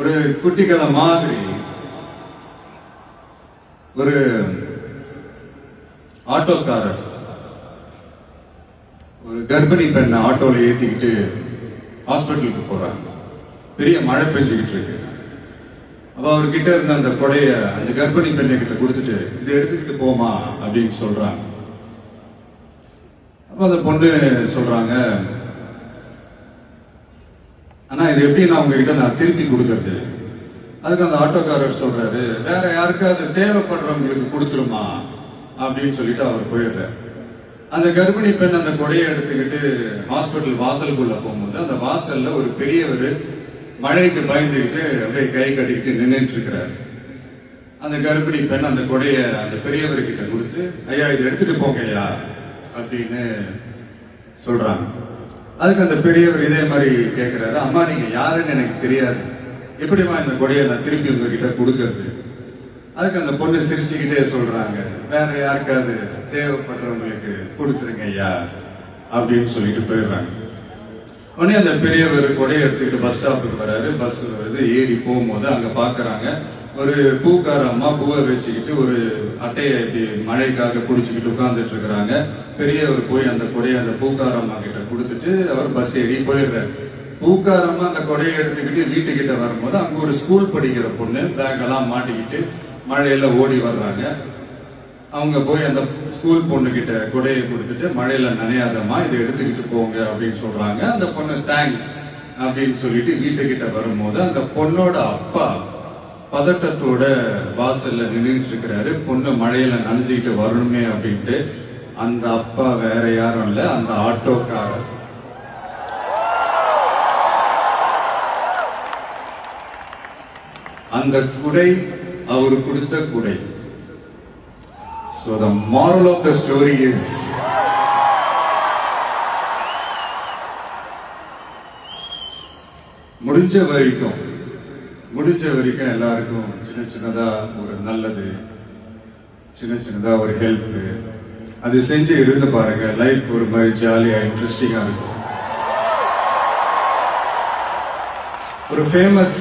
ஒரு குட்டி கதை மாதிரி ஒரு ஆட்டோக்காரர் ஒரு கர்ப்பிணி பெண்ணை ஆட்டோல ஏத்திக்கிட்டு ஹாஸ்பிட்டலுக்கு போறாங்க. பெரிய மழை பெஞ்சுக்கிட்டு இருக்கு. அப்ப அவர்கிட்ட இருந்த அந்த கொடைய அந்த கர்ப்பிணி பெண்ணை கிட்ட கொடுத்துட்டு இதை எடுத்துக்கிட்டு போமா அப்படின்னு சொல்றாங்க. அப்ப அந்த பொண்ணு சொல்றாங்க, ஆனா இது எப்படி நான் உங்ககிட்ட நான் திருப்பி கொடுக்கறது? அதுக்கு அந்த ஆட்டோக்காரர் சொல்றாரு, வேற யாருக்காவது தேவைப்படுறவங்களுக்கு கொடுத்துருமா அப்படின்னு சொல்லிட்டு அவர் போயிடுறாரு. அந்த கர்ப்பிணி பெண் அந்த கொடையை எடுத்துக்கிட்டு ஹாஸ்பிட்டல் வாசலுக்குள்ள போகும்போது அந்த வாசல்ல ஒரு பெரியவர் மழைக்கு பயந்துக்கிட்டு அப்படியே கை கட்டிக்கிட்டு நின்றுட்டு இருக்கிறாரு. அந்த கர்ப்பிணி பெண் அந்த கொடைய அந்த பெரியவர்கிட்ட கொடுத்து, ஐயா இதை எடுத்துட்டு போங்க ஐயா அப்படின்னு சொல்றாங்க. அதுக்கு அந்த பெரியவர் இதே மாதிரி கேட்கிறாரு, அம்மா நீங்க யாருன்னு எனக்கு தெரியாது, எப்படிமா இந்த கொடையை நான் திருப்பி உங்ககிட்ட கொடுக்கறது? அதுக்கு அந்த பொண்ணு சிரிச்சுக்கிட்டே சொல்றாங்க, வேற யாருக்காவது தேவைப்படுறவங்களுக்கு கொடுத்துருங்க ஐயா அப்படின்னு சொல்லிட்டு போயிடுறாங்க. உடனே அந்த பெரியவர் கொடையை எடுத்துக்கிட்டு பஸ் ஸ்டாப்புக்கு வராரு. பஸ் வருது, ஏறி போகும்போது அங்க பாக்குறாங்க ஒரு பூக்கார அம்மா பூவை வச்சுக்கிட்டு ஒரு அட்டையை இப்படி மழைக்காக பிடிச்சிக்கிட்டு உட்கார்ந்துட்டு இருக்கிறாங்க. பெரியவர் போய் அந்த கொடையை அந்த பூக்கார அம்மா கிட்ட கொடுத்துட்டு அவர் பஸ் ஏறி போயிடுறாரு. பூக்காரம்மா அந்த கொடையை எடுத்துக்கிட்டு வீட்டுக்கிட்ட வரும்போது அங்க ஒரு ஸ்கூல் படிக்கிற பொண்ணு பேக் எல்லாம் மாட்டிக்கிட்டு மழையில ஓடி வர்றாங்க. அவங்க போய் அந்த ஸ்கூல் பொண்ணு கிட்ட கொடையை கொடுத்துட்டு, மழையில நனையாதம்மா இதை எடுத்துக்கிட்டு போங்க அப்படின்னு சொல்றாங்க. அந்த பொண்ணு தேங்க்ஸ் அப்படின்னு சொல்லிட்டு வீட்டுக்கிட்ட வரும்போது அந்த பொண்ணோட அப்பா பதட்டத்தோட வாசல்ல நின்றுட்டு இருக்கிறாரு. பொண்ணு மழையில நனைஞ்சுக்கிட்டு வரணுமே அப்படின்ட்டு. அந்த அப்பா வேற யாரும் இல்ல, அந்த ஆட்டோக்காரர். அந்த குடை அவரு கொடுத்த குடை. So the moral of the story is, முடிஞ்ச வரைக்கும் எல்லாருக்கும் சின்ன சின்னதா ஒரு நல்லது, சின்ன சின்னதா ஒரு ஹெல்ப் அது செஞ்சு இருந்து பாருங்க. லைஃப் ஒரு மாதிரி ஜாலியா இன்ட்ரெஸ்டிங்கா இருக்கும். ஒரு ஃபேமஸ்